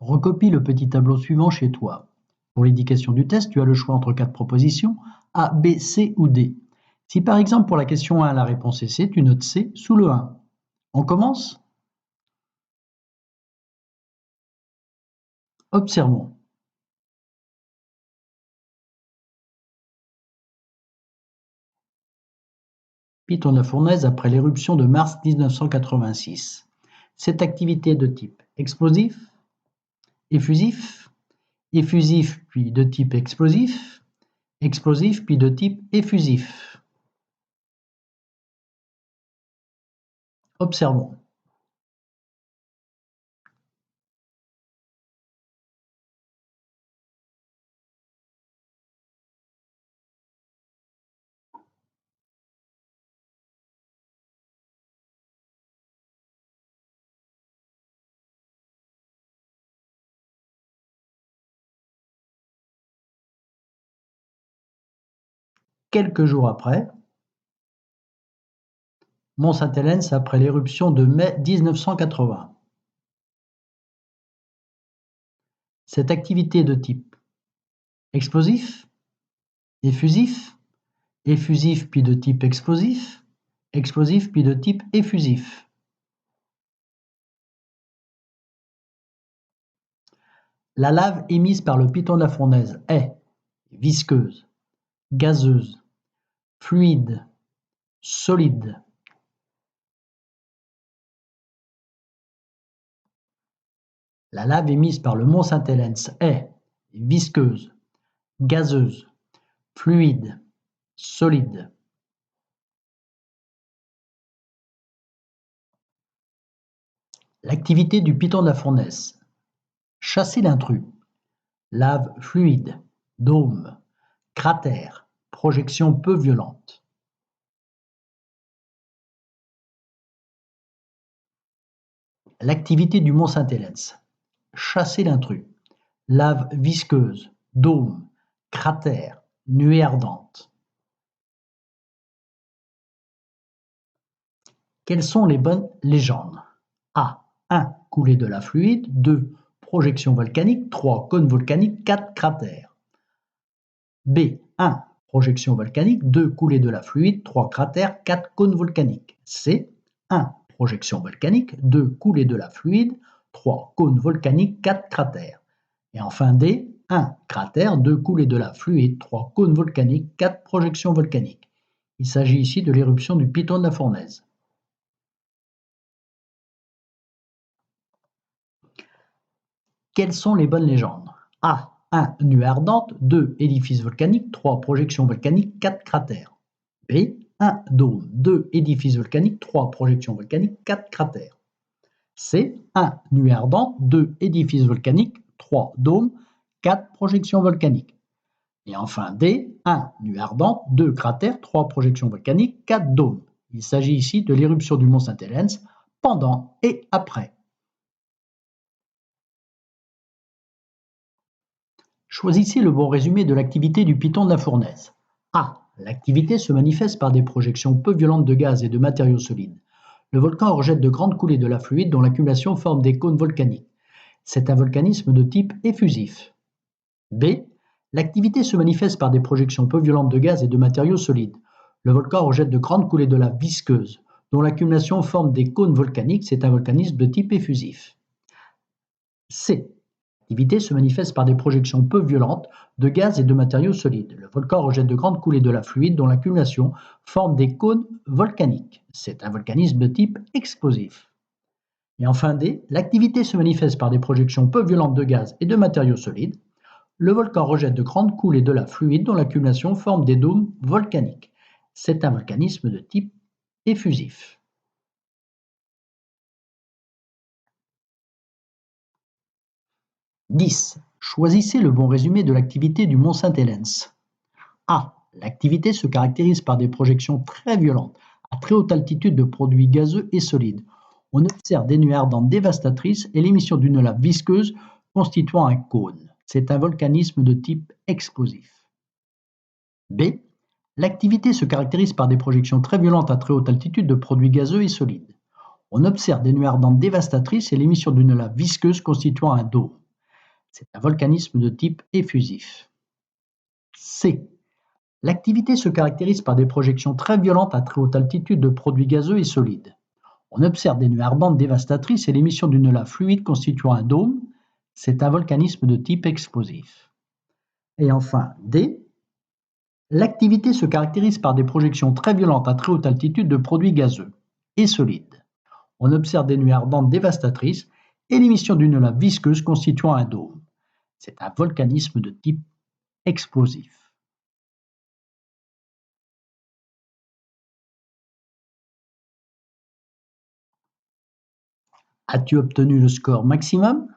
Recopie le petit tableau suivant chez toi. Pour l'indication du test, tu as le choix entre 4 propositions, A, B, C ou D. Si par exemple pour la question 1, la réponse est C, tu notes C sous le 1. On commence? Observons. Piton de la fournaise après l'éruption de mars 1986. Cette activité est de type explosif, effusif, effusif puis de type explosif, explosif puis de type effusif. Observons. Quelques jours après, Mont-Saint-Hélens après l'éruption de mai 1980. Cette activité est de type explosif, effusif, effusif puis de type explosif, explosif puis de type effusif. La lave émise par le piton de la fournaise est visqueuse, gazeuse, fluide, solide. La lave émise par le mont Saint-Hélens est visqueuse, gazeuse, fluide, solide. L'activité du piton de la fournaise. Chasser l'intrus. Lave fluide, dôme, cratère, projection peu violente. L'activité du mont Saint-Hélens. Chasser l'intrus. Lave visqueuse, dôme, cratère, nuée ardente. Quelles sont les bonnes légendes? A. 1. Coulée de lave fluide. 2. Projection volcanique. 3. Cône volcanique. 4. Cratère. B. 1. Projection volcanique. 2. Coulée de lave fluide. 3. Cratère. 4. Cône volcanique. C. 1. Projection volcanique. 2. Coulée de lave fluide. 3. Cône volcanique. 4. Cratère. Et enfin D. 1. Cratère. 2. Coulée de lave fluide. 3. Cône volcanique. 4. Projection volcanique. Il s'agit ici de l'éruption du piton de la fournaise. Quelles sont les bonnes légendes? A. 1. Nuée ardente. 2. Édifice volcanique. 3. Projection volcanique. 4. Cratère. B. 1. Dôme. 2. Édifice volcanique. 3. Projection volcanique. 4. Cratère. C. 1. Nuée ardente. 2. Édifice volcanique. 3. Dôme. 4. Projection volcanique. Et enfin D. 1. Nuée ardente. 2. Cratère. 3. Projection volcanique. 4. Dôme. Il s'agit ici de l'éruption du mont Saint-Hélens pendant et après. Choisissez le bon résumé de l'activité du piton de la fournaise. A. L'activité se manifeste par des projections peu violentes de gaz et de matériaux solides. Le volcan rejette de grandes coulées de lave fluide dont l'accumulation forme des cônes volcaniques. C'est un volcanisme de type effusif. B. L'activité se manifeste par des projections peu violentes de gaz et de matériaux solides. Le volcan rejette de grandes coulées de lave visqueuse dont l'accumulation forme des cônes volcaniques. C'est un volcanisme de type effusif. C. L'activité se manifeste par des projections peu violentes de gaz et de matériaux solides. Le volcan rejette de grandes coulées de lave fluide dont l'accumulation forme des cônes volcaniques. C'est un volcanisme de type explosif. Et enfin D. L'activité se manifeste par des projections peu violentes de gaz et de matériaux solides. Le volcan rejette de grandes coulées de lave fluide dont l'accumulation forme des dômes volcaniques. C'est un volcanisme de type effusif. 10. Choisissez le bon résumé de l'activité du mont Saint-Hélens. A. L'activité se caractérise par des projections très violentes, à très haute altitude de produits gazeux et solides. On observe des nuées ardentes dévastatrices et l'émission d'une lave visqueuse constituant un cône. C'est un volcanisme de type explosif. B. L'activité se caractérise par des projections très violentes à très haute altitude de produits gazeux et solides. On observe des nuées ardentes dévastatrices et l'émission d'une lave visqueuse constituant un dôme. C'est un volcanisme de type effusif. C. L'activité se caractérise par des projections très violentes à très haute altitude de produits gazeux et solides. On observe des nuées ardentes dévastatrices et l'émission d'une lave fluide constituant un dôme. C'est un volcanisme de type explosif. Et enfin, D. L'activité se caractérise par des projections très violentes à très haute altitude de produits gazeux et solides. On observe des nuées ardentes dévastatrices et l'émission d'une lave visqueuse constituant un dôme. C'est un volcanisme de type explosif. As-tu obtenu le score maximum?